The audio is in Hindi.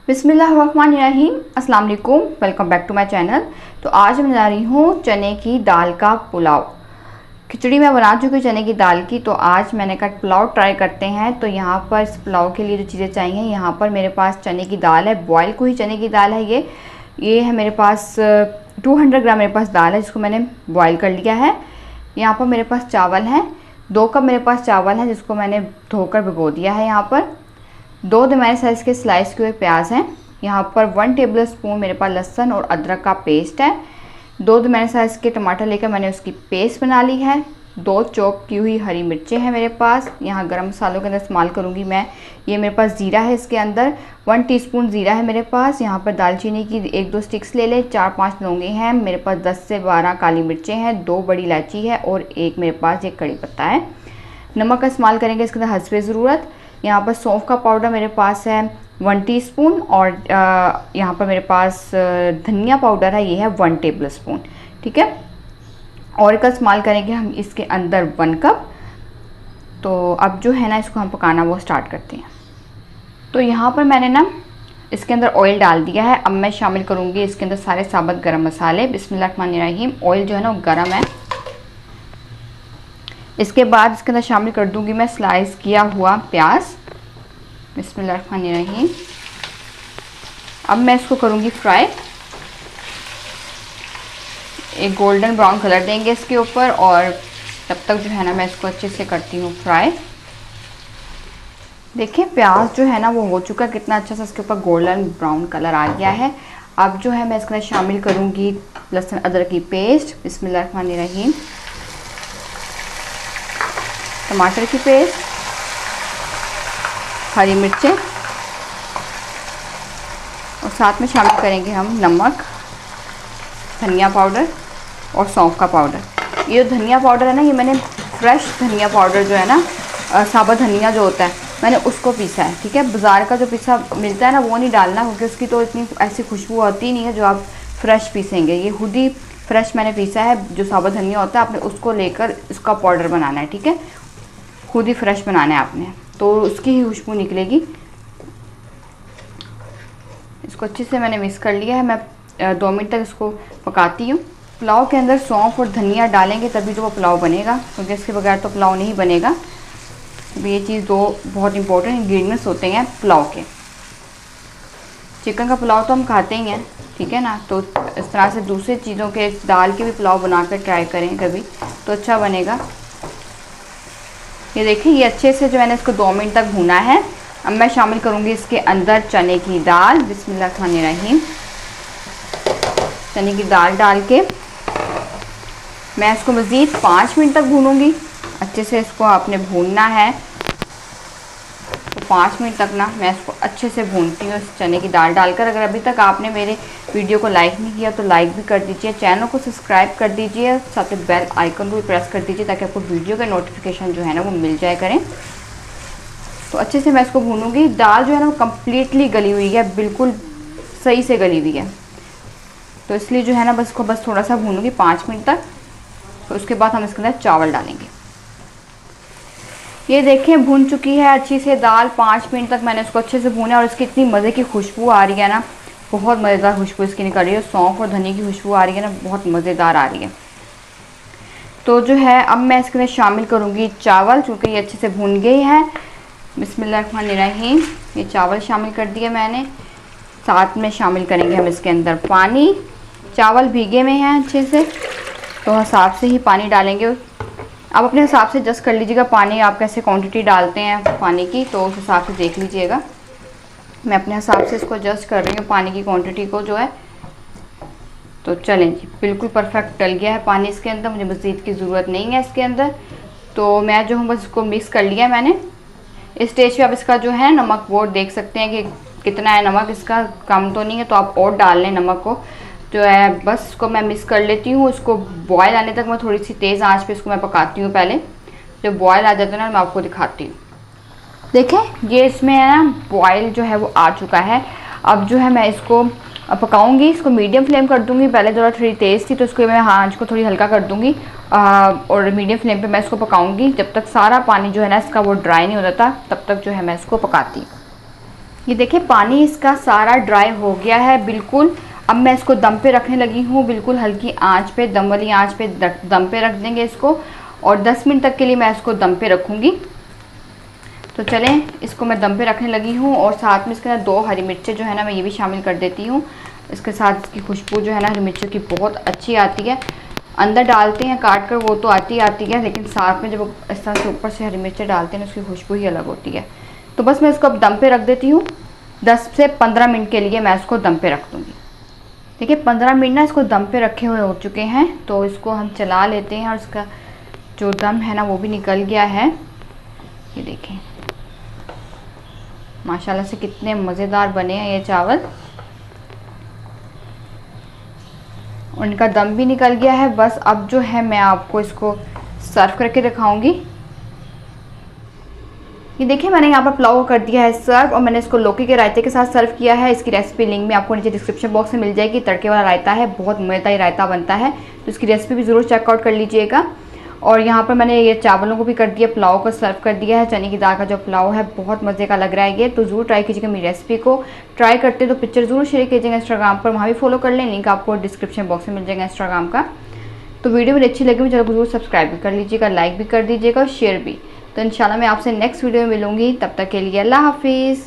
बिस्मिल्लाहिर्रहमानिर्रहीम। अस्सलाम वालेकुम, welcome back to my channel. तो आज मैं बना रही हूँ चने की दाल का पुलाव। खिचड़ी मैं बना चुकी हूँ चने की दाल की, तो आज मैंने कहा पुलाव ट्राई करते हैं। तो यहाँ पर इस पुलाव के लिए जो चीज़ें चाहिए, यहाँ पर मेरे पास चने की दाल है, बॉयल हुई चने की दाल है। ये है मेरे पास 200 ग्राम मेरे पास दाल है, जिसको मैंने बॉयल कर लिया है। यहाँ पर मेरे पास चावल हैं, 2 कप मेरे पास चावल हैं, जिसको मैंने धोकर भिगो दिया है। यहाँ पर 2 दरमियाने साइज़ के स्लाइस किए हुए प्याज हैं। यहाँ पर 1 टेबल स्पून मेरे पास लहसुन और अदरक का पेस्ट है। 2 दरमियाने साइज़ के टमाटर लेकर मैंने उसकी पेस्ट बना ली है। 2 चॉप की हुई हरी मिर्चें हैं मेरे पास। यहाँ गरम मसालों के अंदर इस्तेमाल करूँगी मैं। ये मेरे पास ज़ीरा है, इसके अंदर 1 टीस्पून ज़ीरा है मेरे पास। यहाँ पर दालचीनी की 1-2 स्टिक्स ले लें, 4-5 लौंगे हैं मेरे पास, 10 से 12 काली मिर्चें हैं, 2 बड़ी इलायची है और एक मेरे पास एक कड़ी पत्ता है। नमक का इस्तेमाल करेंगे इसके अंदर हस्बे ज़रूरत। यहाँ पर सौंफ का पाउडर मेरे पास है 1 टीस्पून और यहाँ पर मेरे पास धनिया पाउडर है, ये है 1 टेबल स्पून। ठीक है, और का इस्तेमाल करेंगे हम इसके अंदर 1 कप। तो अब जो है ना, इसको हम पकाना वो स्टार्ट करते हैं। तो यहाँ पर मैंने ना इसके अंदर ऑयल डाल दिया है। अब मैं शामिल करूँगी इसके अंदर सारे साबुत गरम मसाले। बिस्मिल्लाहिर्रहमानिर्रहीम। ऑयल जो है ना वो गर्म है। इसके बाद इसके अंदर शामिल कर दूंगी मैं स्लाइस किया हुआ प्याज। बिस्मिल्लाहिर्रहमानिर्रहीम। अब मैं इसको करूंगी फ्राई। एक गोल्डन ब्राउन कलर देंगे इसके ऊपर, और तब तक जो है ना मैं इसको अच्छे से करती हूँ फ्राई। देखिए प्याज जो है ना वो हो चुका है, कितना अच्छा सा इसके ऊपर गोल्डन ब्राउन कलर आ गया है। अब जो है मैं इसके अंदर शामिल करूँगी लहसुन अदरक की पेस्ट। बिस्मिल्लाहिर्रहमानिर्रहीम। टमाटर की पेस्ट, हरी मिर्चें, और साथ में शामिल करेंगे हम नमक, धनिया पाउडर और सौंफ का पाउडर। ये जो धनिया पाउडर है ना, ये मैंने फ्रेश धनिया पाउडर जो है ना, साबुत धनिया जो होता है, मैंने उसको पीसा है। ठीक है, बाज़ार का जो पीसा मिलता है ना वो नहीं डालना, क्योंकि उसकी तो इतनी ऐसी खुशबू होती नहीं है जो आप फ्रेश पीसेंगे। ये खुद ही फ्रेश मैंने पीसा है। जो साबुत धनिया होता है आपने उसको लेकर इसका पाउडर बनाना है। ठीक है, खुद ही फ्रेश बनाना है आपने, तो उसकी ही खुशबू निकलेगी। इसको अच्छे से मैंने मिक्स कर लिया है। मैं 2 मिनट तक इसको पकाती हूँ। पुलाव के अंदर सौंफ और धनिया डालेंगे तभी तो वो पुलाव बनेगा, क्योंकि इसके बगैर तो पुलाव नहीं बनेगा। तो ये चीज़ 2 बहुत इंपॉर्टेंट इंग्रेडिएंट्स होते हैं पुलाव के। चिकन का पुलाव तो हम खाते ही हैं, ठीक है ना, तो इस तरह से दूसरी चीज़ों के दाल के भी पुलाव बना कर ट्राई करें कभी, तो अच्छा बनेगा। ये देखिए ये अच्छे से जो मैंने इसको 2 मिनट तक भूना है। अब मैं शामिल करूँगी इसके अंदर चने की दाल। बिस्मिल्लाहिर्रहमानिर्रहीम। चने की दाल डाल के मैं इसको मज़ीद 5 मिनट तक भूनूंगी। अच्छे से इसको आपने भूनना है, तो 5 मिनट तक ना मैं इसको अच्छे से भूनती हूँ इस चने की दाल डालकर। अगर अभी तक आपने मेरे वीडियो को लाइक नहीं किया तो लाइक भी कर दीजिए, चैनल को सब्सक्राइब कर दीजिए, साथ में बेल आइकन को भी प्रेस कर दीजिए, ताकि आपको वीडियो के नोटिफिकेशन जो है ना वो मिल जाए करें। तो अच्छे से मैं इसको भूनूंगी। दाल जो है ना वो कम्प्लीटली गली हुई है, बिल्कुल सही से गली हुई है, तो इसलिए जो है ना बस इसको बस थोड़ा सा भूनूंगी 5 मिनट तक। तो उसके बाद हम इसके अंदर चावल डालेंगे। ये देखें भून चुकी है अच्छी से दाल। 5 मिनट तक मैंने इसको अच्छे से भूना, और इसकी इतनी मज़े की खुशबू आ रही है ना, बहुत मज़ेदार खुशबू इसकी निकल रही है। सौंफ और धनिया की खुशबू आ रही है ना, बहुत मज़ेदार आ रही है। तो जो है अब मैं इसके अंदर शामिल करूँगी चावल, क्योंकि ये अच्छे से भून गई है। बिस्मिल्लाहिर्रहमानिर्रहीम। ये चावल शामिल कर दिए मैंने। साथ में शामिल करेंगे हम इसके अंदर पानी। चावल भीगे में हैं अच्छे से, तो हिसाब से ही पानी डालेंगे। आप अपने हिसाब से एडजस्ट कर लीजिएगा पानी, आप कैसे क्वांटिटी डालते हैं पानी की, तो उस हिसाब से देख लीजिएगा। मैं अपने हिसाब से इसको एडजस्ट कर रही हूँ पानी की क्वांटिटी को जो है। तो चलें जी, बिल्कुल परफेक्ट डल गया है पानी इसके अंदर, मुझे मज़ीद की ज़रूरत नहीं है इसके अंदर। तो मैं जो हूँ बस इसको मिक्स कर लिया मैंने। इस स्टेज पे आप इसका जो है नमक वो देख सकते हैं कि कितना है नमक, इसका कम तो नहीं है, तो आप और डाल लें नमक को जो है। बस इसको मैं मिक्स कर लेती हूँ। इसको बॉयल आने तक मैं थोड़ी सी तेज़ आंच पे इसको मैं पकाती हूँ। पहले जब बॉयल आ जाता है ना मैं आपको दिखाती हूँ। देखें ये इसमें है ना बॉयल जो है वो आ चुका है। अब जो है मैं इसको पकाऊंगी, इसको मीडियम फ्लेम कर दूंगी। पहले ज़रा थोड़ी तेज़ थी तो इसको मैं आंच को थोड़ी हल्का कर दूंगी, और मीडियम फ्लेम पे मैं इसको पकाऊंगी जब तक सारा पानी जो है ना इसका वो ड्राई नहीं हो जाता, तब तक जो है मैं इसको पकाती हूँ। ये देखिए पानी इसका सारा ड्राई हो गया है बिल्कुल। अब मैं इसको दम पे रखने लगी हूँ, बिल्कुल हल्की आंच पे, दम वाली आंच पे दम पे रख देंगे इसको, और 10 मिनट तक के लिए मैं इसको दम पे रखूँगी। तो चलें इसको मैं दम पे रखने लगी हूँ, और साथ में इसके अंदर 2 हरी मिर्चें जो है ना मैं ये भी शामिल कर देती हूँ। इसके साथ इसकी खुशबू जो है ना हरी मिर्चों की बहुत अच्छी आती है। अंदर डालते हैं काट कर वो तो आती है, लेकिन साथ में जब इस तरह से ऊपर से हरी मिर्चें डालते हैं उसकी खुशबू ही अलग होती है। तो बस मैं इसको अब दम पे रख देती हूँ। 10 से 15 मिनट के लिए मैं इसको दम पे रख दूँगी। देखिए 15 मिनट ना इसको दम पे रखे हुए हो चुके हैं, तो इसको हम चला लेते हैं और इसका जो दम है ना वो भी निकल गया है। ये देखें माशाल्लाह से कितने मज़ेदार बने हैं ये चावल, और इनका दम भी निकल गया है। बस अब जो है मैं आपको इसको सर्व करके दिखाऊंगी। ये देखिए मैंने यहाँ पर पुलाव कर दिया है सर्व, और मैंने इसको लौकी के रायते के साथ सर्व किया है। इसकी रेसिपी लिंक में आपको नीचे डिस्क्रिप्शन बॉक्स में मिल जाएगी। तड़के वाला रायता है, बहुत मज़ेदार रायता बनता है, तो इसकी रेसिपी भी ज़रूर चेकआउट कर लीजिएगा। और यहाँ पर मैंने ये चावलों को भी कर दिया, पुलाव को सर्व कर दिया है। चने की दाल का जो पुलाव है बहुत मज़े का लग रहा है ये, तो ज़रूर ट्राई कीजिएगा मेरी रेसिपी को। ट्राई करते तो पिक्चर ज़रूर शेयर कीजिएगा इंस्टाग्राम पर, वहाँ भी फॉलो कर लें, लिंक आपको डिस्क्रिप्शन बॉक्स में मिल जाएगा इंस्टाग्राम का। तो वीडियो मेरी अच्छी लगी मुझे ज़रूर सब्सक्राइब भी कर लीजिएगा, लाइक भी कर दीजिएगा और शेयर भी। तो इंशाल्लाह मैं आपसे नेक्स्ट वीडियो में मिलूँगी, तब तक के लिए अल्लाह हाफिज़।